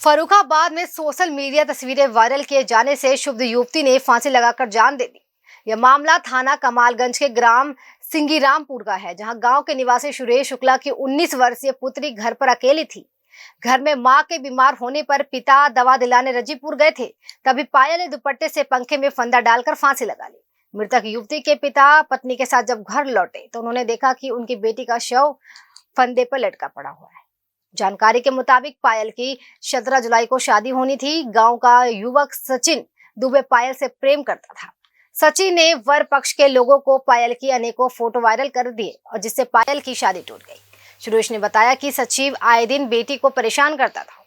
फर्रुखाबाद में social media तस्वीरें viral किए जाने से क्षुब्ध युवती ने फांसी लगाकर जान दे दी। यह मामला थाना कमालगंज के ग्राम सिंगीरामपुर का है, जहां गांव के निवासी सुरेश शुक्ला की 19 वर्षीय पुत्री घर पर अकेली थी। घर में मां के बीमार होने पर पिता दवा दिलाने रजीपुर गए थे, तभी पायल ने दुपट्टे से पंखे में फंदा डालकर फांसी लगा ली। मृतक युवती के पिता पत्नी के साथ जब घर लौटे तो उन्होंने देखा कि उनकी बेटी का शव फंदे पर लटका पड़ा हुआ है। जानकारी के मुताबिक पायल की 17 जुलाई को शादी होनी थी। गांव का युवक सचिन दुबे पायल से प्रेम करता था। सचिन ने वर पक्ष के लोगों को पायल की अनेकों फोटो वायरल कर दिए और जिससे पायल की शादी टूट गई। सुरेश ने बताया कि सचिन आए दिन बेटी को परेशान करता था,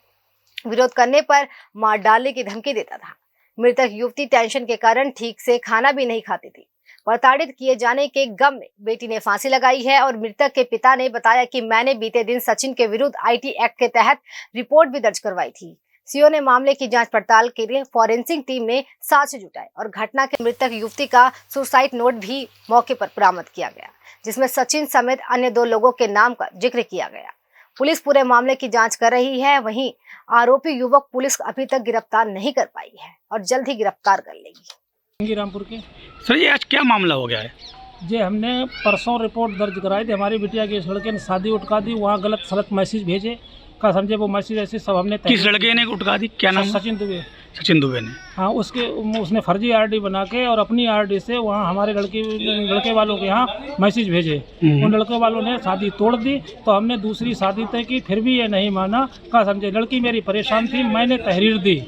विरोध करने पर मार डालने की धमकी देता था। मृतक युवती टेंशन के कारण ठीक से खाना भी नहीं खाती थी। प्रताड़ित किए जाने के गम में बेटी ने फांसी लगाई है और मृतक के पिता ने बताया कि मैंने बीते दिन सचिन के विरुद्ध आईटी एक्ट के तहत रिपोर्ट भी दर्ज करवाई थी। सीओ ने मामले की जांच पड़ताल के लिए फॉरेंसिक टीम ने साक्ष्य जुटाए और घटना के मृतक युवती का सुसाइड नोट भी मौके पर बरामद किया गया, जिसमें सचिन समेत अन्य 2 लोगों के नाम का जिक्र किया गया। पुलिस पूरे मामले की जांच कर रही है। वहीं आरोपी युवक पुलिस अभी तक गिरफ्तार नहीं कर पाई है और जल्द ही गिरफ्तार कर लेगी। रामपुर के सर, ये आज क्या मामला हो गया है? जी, हमने परसों रिपोर्ट दर्ज कराई थी। हमारी बिटिया की इस लड़के ने शादी उठका दी, वहाँ गलत सलत मैसेज भेजे का समझे, वो मैसेज ऐसे सब हमने किस लड़के ने उठका दी? क्या नाम? सचिन दुबे। सचिन दुबे ने? हाँ, उसने फर्जी आरडी बना के और अपनी आरडी से वहाँ हमारे लड़के वालों के यहाँ मैसेज भेजे। उन लड़के वालों ने शादी तोड़ दी, तो हमने दूसरी शादी तय की, फिर भी ये नहीं माना का समझे। लड़की मेरी परेशान थी, मैंने तहरीर दी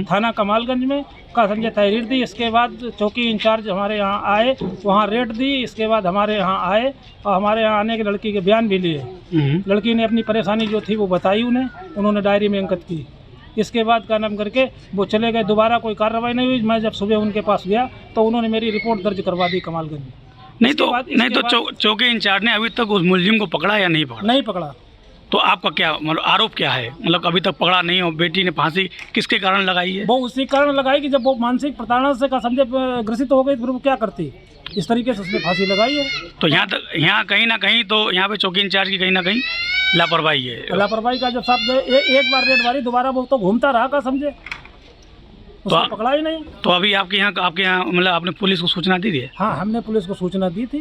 थाना कमालगंज में का समझे, तहरीर दी। इसके बाद चौकी इंचार्ज हमारे यहाँ आए, वहाँ रेड दी। इसके बाद हमारे यहाँ आए और हमारे यहाँ आने के लड़की के बयान भी लिए। लड़की ने अपनी परेशानी जो थी वो बताई, उन्होंने डायरी में अंकित की। इसके बाद का नाम करके वो चले गए, दोबारा कोई कार्रवाई नहीं हुई। मैं जब सुबह उनके पास गया तो उन्होंने मेरी रिपोर्ट दर्ज करवा दी कमालगंज में। नहीं तो चौकी इंचार्ज ने अभी तक उस मुलजिम को पकड़ा या नहीं पकड़ा? नहीं पकड़ा। तो आपका क्या मतलब आरोप क्या है? मतलब अभी तक पकड़ा नहीं हो, बेटी ने फांसी किसके कारण लगाई है? वो उसी कारण लगाई कि जब वो मानसिक प्रताड़ना से का समझे ग्रसित हो गई, फिर वो क्या करती, इस तरीके से उसने फांसी लगाई है। तो यहाँ कहीं ना कहीं तो यहाँ पे चौकी इंचार्ज की कहीं ना कहीं लापरवाही है। लापरवाही का जब साहब एक बार रेड मारी, दोबारा वो तो घूमता रहा का समझे, उसको पकड़ा ही नहीं। तो अभी आपके यहाँ मतलब आपने पुलिस को सूचना दी थी? हाँ, हमने पुलिस को सूचना दी थी।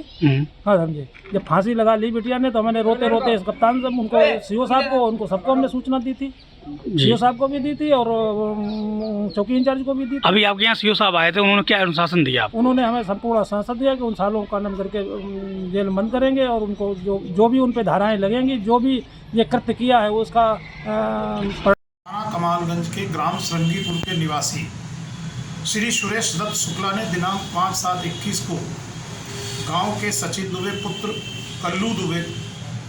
हाँ समझे, जब फांसी लगा ली बिटिया ने तो मैंने रोते रोते इस कप्तान से उनको, सीओ साहब को, उनको सबको हमने सूचना दी थी। सीओ साहब को भी दी थी और चौकी इंचार्ज को भी दी थी। अभी आपके यहाँ सीओ साहब आए थे, उन्होंने क्या अनुशासन दिया? उन्होंने हमें संपूर्ण आश्वासन दिया कि उन सालों का नाम करके जेल बंद करेंगे और उनको जो भी उन पर धाराएँ लगेंगी, जो भी ये कृत्य किया है उसका कमालगंज के ग्राम श्रृंगीपुर के निवासी श्री सुरेश दत्त शुक्ला ने दिनांक 5/7/21 को गांव के सचिन दुबे पुत्र कल्लू दुबे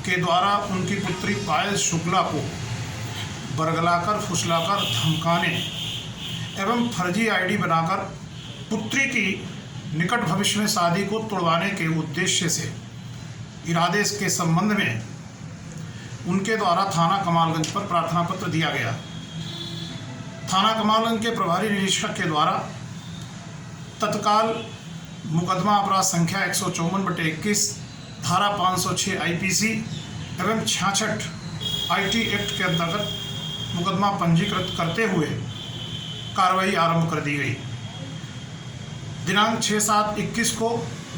के द्वारा उनकी पुत्री पायल शुक्ला को बरगलाकर, फुसलाकर, धमकाने एवं फर्जी आईडी बनाकर पुत्री की निकट भविष्य में शादी को तोड़वाने के उद्देश्य से इरादे के संबंध में उनके द्वारा थाना कमालगंज पर प्रार्थना पत्र दिया गया। थाना कमालगंज के प्रभारी निरीक्षक के द्वारा तत्काल मुकदमा अपराध संख्या 154/21 धारा 506 आईपीसी एवं 66 आईटी एक्ट के अंतर्गत मुकदमा पंजीकृत करते हुए कार्रवाई आरंभ कर दी गई। दिनांक 6/7/21 को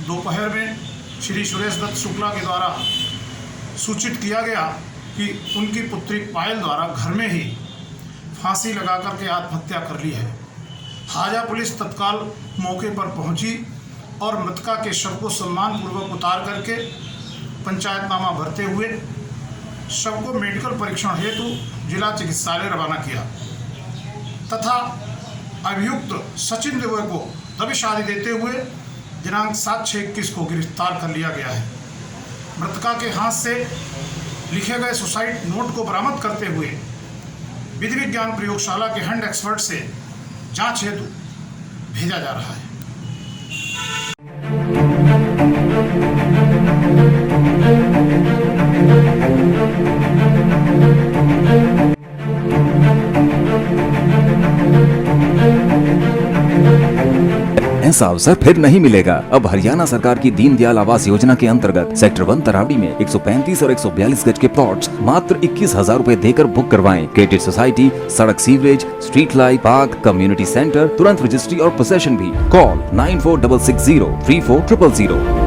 दोपहर में श्री सुरेश दत्त शुक्ला के द्वारा सूचित किया गया कि उनकी पुत्री पायल द्वारा घर में ही फांसी लगाकर के आत्महत्या कर ली है। हाजा पुलिस तत्काल मौके पर पहुंची और मृतका के शव को सम्मानपूर्वक उतार करके पंचायतनामा भरते हुए शव को मेडिकल परीक्षण हेतु जिला चिकित्सालय रवाना किया तथा अभियुक्त सचिन दुबे को दबिश आदि देते हुए दिनांक 7/6/21 को गिरफ्तार कर लिया गया है। मृतका के हाथ से लिखे गए सुसाइड नोट को बरामद करते हुए विधि विज्ञान प्रयोगशाला के हैंड एक्सपर्ट से जांच हेतु भेजा जा रहा है। ऐसा अवसर फिर नहीं मिलेगा। अब हरियाणा सरकार की दीनदयाल आवास योजना के अंतर्गत सेक्टर 1 तरावड़ी में 135 और 142 गज के प्लॉट्स मात्र 21,000 रूपए देकर बुक करवाएं। क्रेडिट सोसाइटी, सड़क, sewerage, street light, park, community centre, तुरंत रजिस्ट्री और पोसेशन भी। कॉल 9466034000।